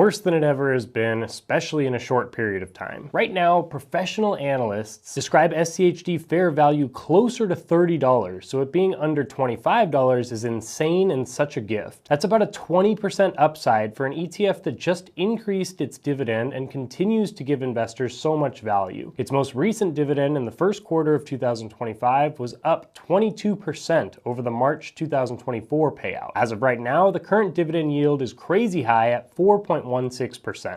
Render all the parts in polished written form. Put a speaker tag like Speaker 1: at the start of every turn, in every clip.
Speaker 1: Worse than it ever has been, especially in a short period of time. Right now, professional analysts describe SCHD fair value closer to $30, so it being under $25 is insane and such a gift. That's about a 20% upside for an ETF that just increased its dividend and continues to give investors so much value. Its most recent dividend in the first quarter of 2025 was up 22% over the March 2024 payout. As of right now, the current dividend yield is crazy high at 4.16%.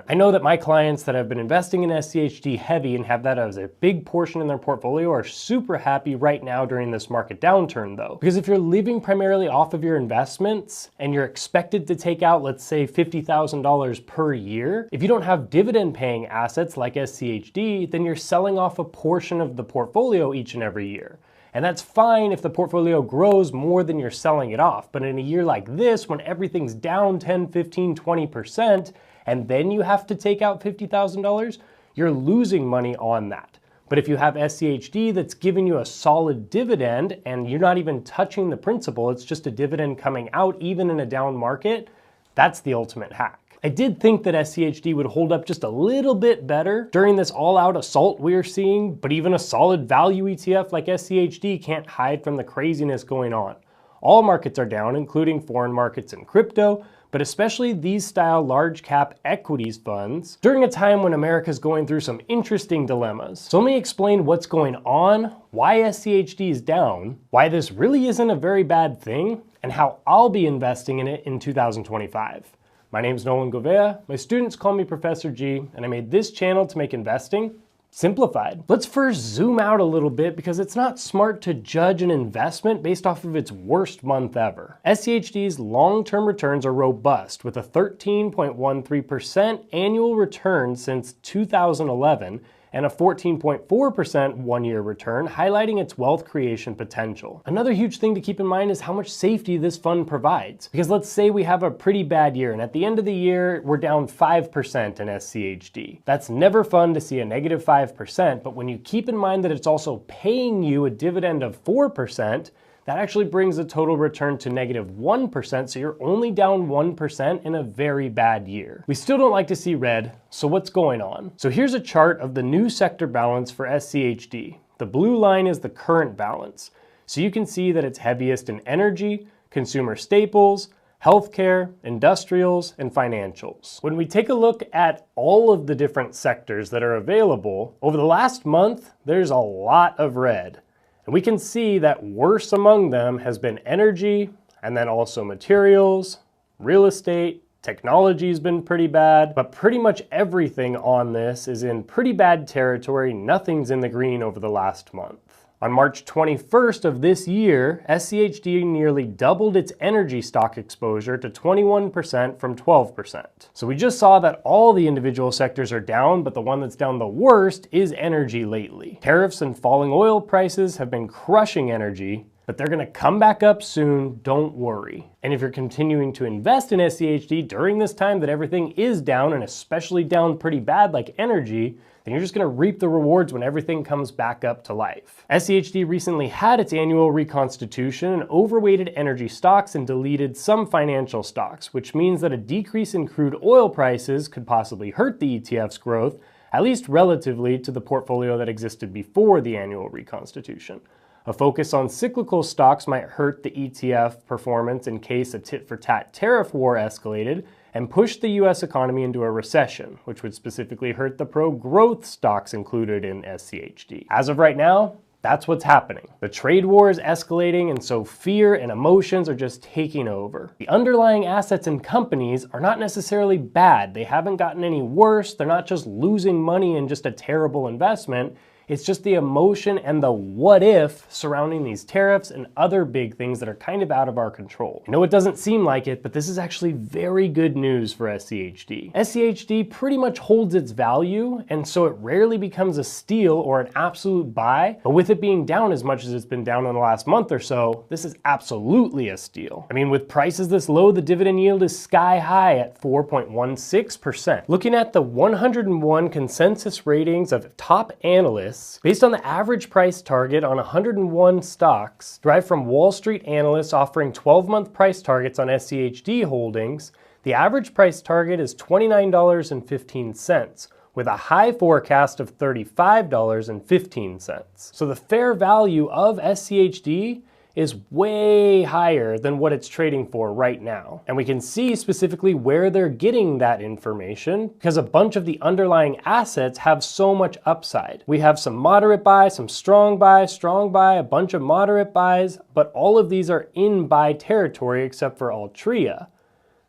Speaker 1: I know that my clients that have been investing in SCHD heavy and have that as a big portion in their portfolio are super happy right now during this market downturn though. Because if you're living primarily off of your investments and you're expected to take out, let's say $50,000 per year, if you don't have dividend paying assets like SCHD, then you're selling off a portion of the portfolio each and every year. And that's fine if the portfolio grows more than you're selling it off. But in a year like this, when everything's down 10, 15, 20%, and then you have to take out $50,000, you're losing money on that. But if you have SCHD that's giving you a solid dividend and you're not even touching the principal, it's just a dividend coming out even in a down market, that's the ultimate hack. I did think that SCHD would hold up just a little bit better during this all-out assault we're seeing, but even a solid value ETF like SCHD can't hide from the craziness going on. All markets are down, including foreign markets and crypto, but especially these style large cap equities funds during a time when America's going through some interesting dilemmas. So let me explain what's going on, why SCHD is down, why this really isn't a very bad thing, and how I'll be investing in it in 2025. My name's Nolan Govea, my students call me Professor G, and I made this channel to make investing simplified. Let's first zoom out a little bit because it's not smart to judge an investment based off of its worst month ever. SCHD's long-term returns are robust with a 13.13% annual return since 2011 and a 14.4% one-year return, highlighting its wealth creation potential. Another huge thing to keep in mind is how much safety this fund provides. Because let's say we have a pretty bad year, and at the end of the year, we're down 5% in SCHD. That's never fun to see a negative 5%, but when you keep in mind that it's also paying you a dividend of 4%, that actually brings the total return to negative 1%, so you're only down 1% in a very bad year. We still don't like to see red, so what's going on? So here's a chart of the new sector balance for SCHD. The blue line is the current balance. So you can see that it's heaviest in energy, consumer staples, healthcare, industrials, and financials. When we take a look at all of the different sectors that are available, over the last month, there's a lot of red. And we can see that worst among them has been energy, and then also materials, real estate, technology's been pretty bad, but pretty much everything on this is in pretty bad territory. Nothing's in the green over the last month. On March 21st of this year, SCHD nearly doubled its energy stock exposure to 21% from 12%. So we just saw that all the individual sectors are down, but the one that's down the worst is energy lately. Tariffs and falling oil prices have been crushing energy, but they're gonna come back up soon, don't worry. And if you're continuing to invest in SCHD during this time that everything is down, and especially down pretty bad like energy, then you're just gonna reap the rewards when everything comes back up to life. SCHD recently had its annual reconstitution and overweighted energy stocks and deleted some financial stocks, which means that a decrease in crude oil prices could possibly hurt the ETF's growth, at least relatively to the portfolio that existed before the annual reconstitution. A focus on cyclical stocks might hurt the ETF performance in case a tit-for-tat tariff war escalated and push the US economy into a recession, which would specifically hurt the pro-growth stocks included in SCHD. As of right now, that's what's happening. The trade war is escalating, and so fear and emotions are just taking over. The underlying assets and companies are not necessarily bad. They haven't gotten any worse. They're not just losing money in just a terrible investment. It's just the emotion and the what if surrounding these tariffs and other big things that are kind of out of our control. I know it doesn't seem like it, but this is actually very good news for SCHD. SCHD pretty much holds its value, and so it rarely becomes a steal or an absolute buy, but with it being down as much as it's been down in the last month or so, this is absolutely a steal. I mean, with prices this low, the dividend yield is sky high at 4.16%. Looking at the 101 consensus ratings of top analysts, based on the average price target on 101 stocks derived from Wall Street analysts offering 12-month price targets on SCHD holdings, The average price target is $29.15, with a high forecast of $35.15. So the fair value of SCHD is way higher than what it's trading for right now. And we can see specifically where they're getting that information because a bunch of the underlying assets have so much upside. We have some moderate buy, some strong buy, a bunch of moderate buys, but all of these are in buy territory except for Altria.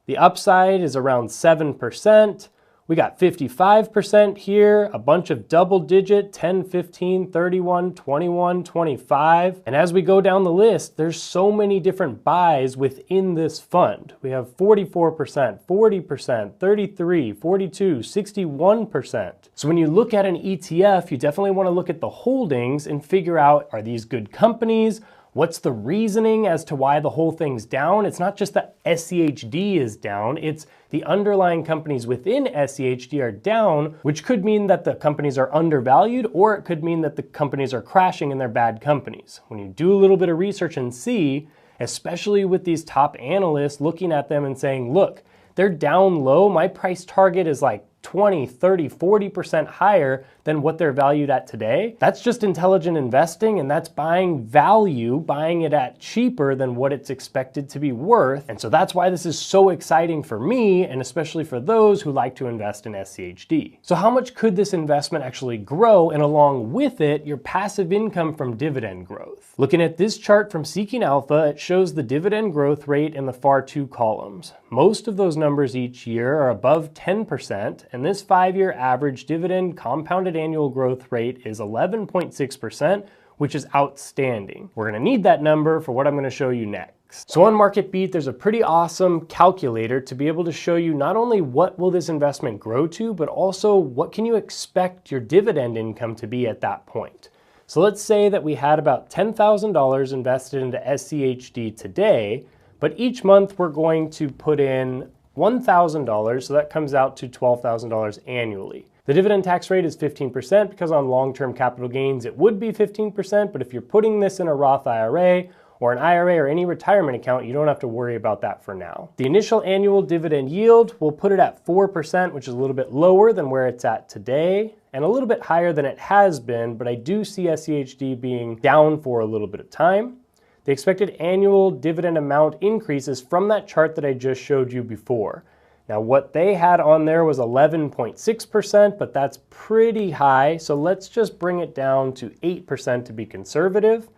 Speaker 1: The upside is around 7%. We got 55% here, a bunch of double digit, 10, 15, 31, 21, 25. And as we go down the list, there's so many different buys within this fund. We have 44%, 40%, 33, 42, 61%. So when you look at an ETF, you definitely want to look at the holdings and figure out, are these good companies? What's the reasoning as to why the whole thing's down? It's not just that SCHD is down, it's the underlying companies within SCHD are down, which could mean that the companies are undervalued, or it could mean that the companies are crashing and they're bad companies. When you do a little bit of research and see, especially with these top analysts looking at them and saying, look, they're down low, my price target is like 20, 30, 40% higher than what they're valued at today. That's just intelligent investing, and that's buying value, buying it at cheaper than what it's expected to be worth. And so that's why this is so exciting for me, and especially for those who like to invest in SCHD. So how much could this investment actually grow, and along with it, your passive income from dividend growth? Looking at this chart from Seeking Alpha, it shows the dividend growth rate in the far two columns. Most of those numbers each year are above 10%, and this 5-year average dividend compounded annual growth rate is 11.6%, which is outstanding. We're gonna need that number for what I'm gonna show you next. So on Market Beat, there's a pretty awesome calculator to be able to show you not only what will this investment grow to, but also what can you expect your dividend income to be at that point. So let's say that we had about $10,000 invested into SCHD today, but each month we're going to put in $1,000, so that comes out to $12,000 annually. The dividend tax rate is 15% because on long-term capital gains it would be 15%, but if you're putting this in a Roth IRA or an IRA or any retirement account, you don't have to worry about that for now. The initial annual dividend yield, we'll put it at 4%, which is a little bit lower than where it's at today, and a little bit higher than it has been, but I do see SCHD being down for a little bit of time. The expected annual dividend amount increases from that chart that I just showed you before. Now what they had on there was 11.6%, but that's pretty high, so let's just bring it down to 8% to be conservative.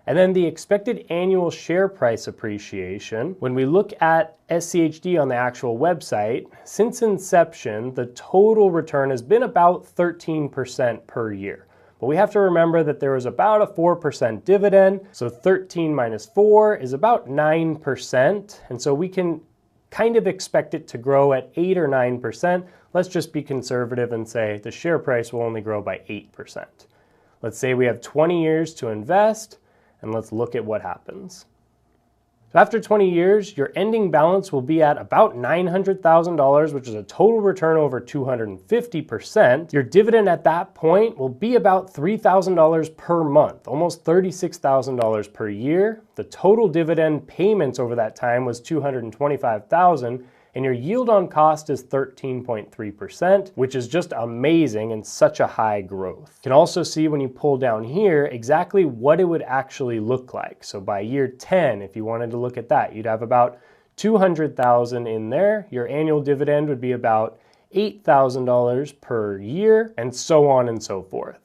Speaker 1: And then the expected annual share price appreciation, when we look at SCHD on the actual website, since inception, the total return has been about 13% per year. But we have to remember that there was about a 4% dividend, so 13 minus 4 is about 9%, and so we can kind of expect it to grow at 8 or 9%. Let's just be conservative and say the share price will only grow by 8%. Let's say we have 20 years to invest, and let's look at what happens. So after 20 years, your ending balance will be at about $900,000, which is a total return over 250%. Your dividend at that point will be about $3,000 per month, almost $36,000 per year. The total dividend payments over that time was $225,000, and your yield on cost is 13.3%, which is just amazing and such a high growth. You can also see when you pull down here exactly what it would actually look like. So by year 10, if you wanted to look at that, you'd have about $200,000 in there. Your annual dividend would be about $8,000 per year, and so on and so forth.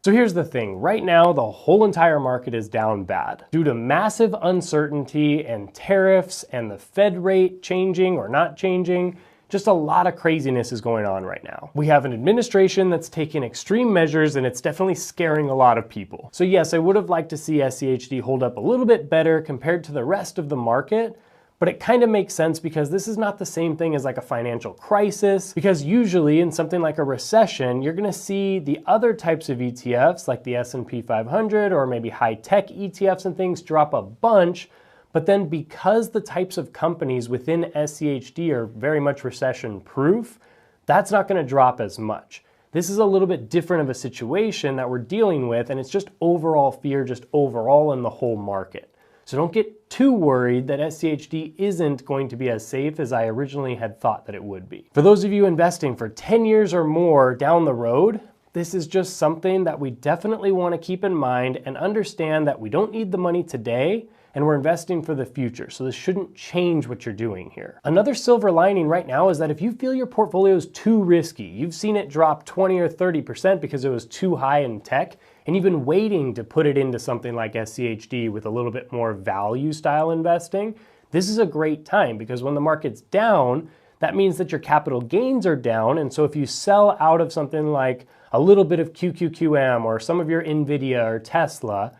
Speaker 1: So here's the thing, right now the whole entire market is down bad due to massive uncertainty and tariffs and the Fed rate changing or not changing. Just a lot of craziness is going on right now. We have an administration that's taking extreme measures, and it's definitely scaring a lot of people. So yes, I would have liked to see SCHD hold up a little bit better compared to the rest of the market, but it kind of makes sense because this is not the same thing as like a financial crisis, because usually in something like a recession, you're gonna see the other types of ETFs like the S&P 500 or maybe high-tech ETFs and things drop a bunch, but then because the types of companies within SCHD are very much recession-proof, that's not gonna drop as much. This is a little bit different of a situation that we're dealing with, and it's just overall fear, just overall in the whole market. So don't get too worried that SCHD isn't going to be as safe as I originally had thought that it would be. For those of you investing for 10 years or more down the road, this is just something that we definitely want to keep in mind and understand that we don't need the money today and we're investing for the future. So this shouldn't change what you're doing here. Another silver lining right now is that if you feel your portfolio is too risky, you've seen it drop 20 or 30% because it was too high in tech, and you've been waiting to put it into something like SCHD with a little bit more value style investing, this is a great time because when the market's down, that means that your capital gains are down. And so if you sell out of something like a little bit of QQQM or some of your Nvidia or Tesla,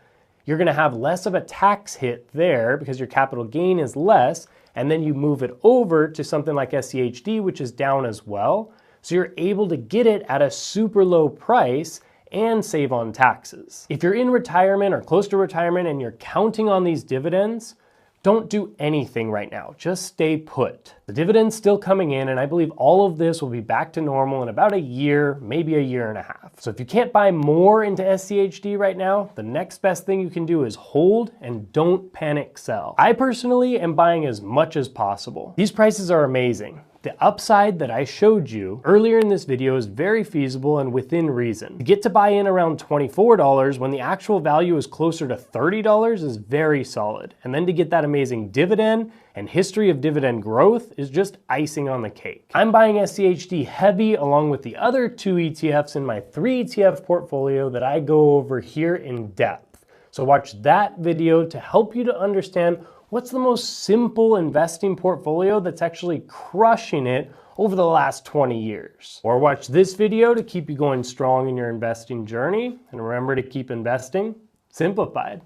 Speaker 1: you're going to have less of a tax hit there because your capital gain is less, and then you move it over to something like SCHD, which is down as well. So you're able to get it at a super low price and save on taxes. If you're in retirement or close to retirement and you're counting on these dividends, don't do anything right now. Just stay put. The dividend's still coming in, and I believe all of this will be back to normal in about a year, maybe a year and a half. So if you can't buy more into SCHD right now, the next best thing you can do is hold and don't panic sell. I personally am buying as much as possible. These prices are amazing. The upside that I showed you earlier in this video is very feasible and within reason. To get to buy in around $24 when the actual value is closer to $30 is very solid. And then to get that amazing dividend and history of dividend growth is just icing on the cake. I'm buying SCHD heavy along with the other 2 ETFs in my 3 ETF portfolio that I go over here in depth. So watch that video to help you to understand what's the most simple investing portfolio that's actually crushing it over the last 20 years. Or watch this video to keep you going strong in your investing journey. And remember to keep investing simplified.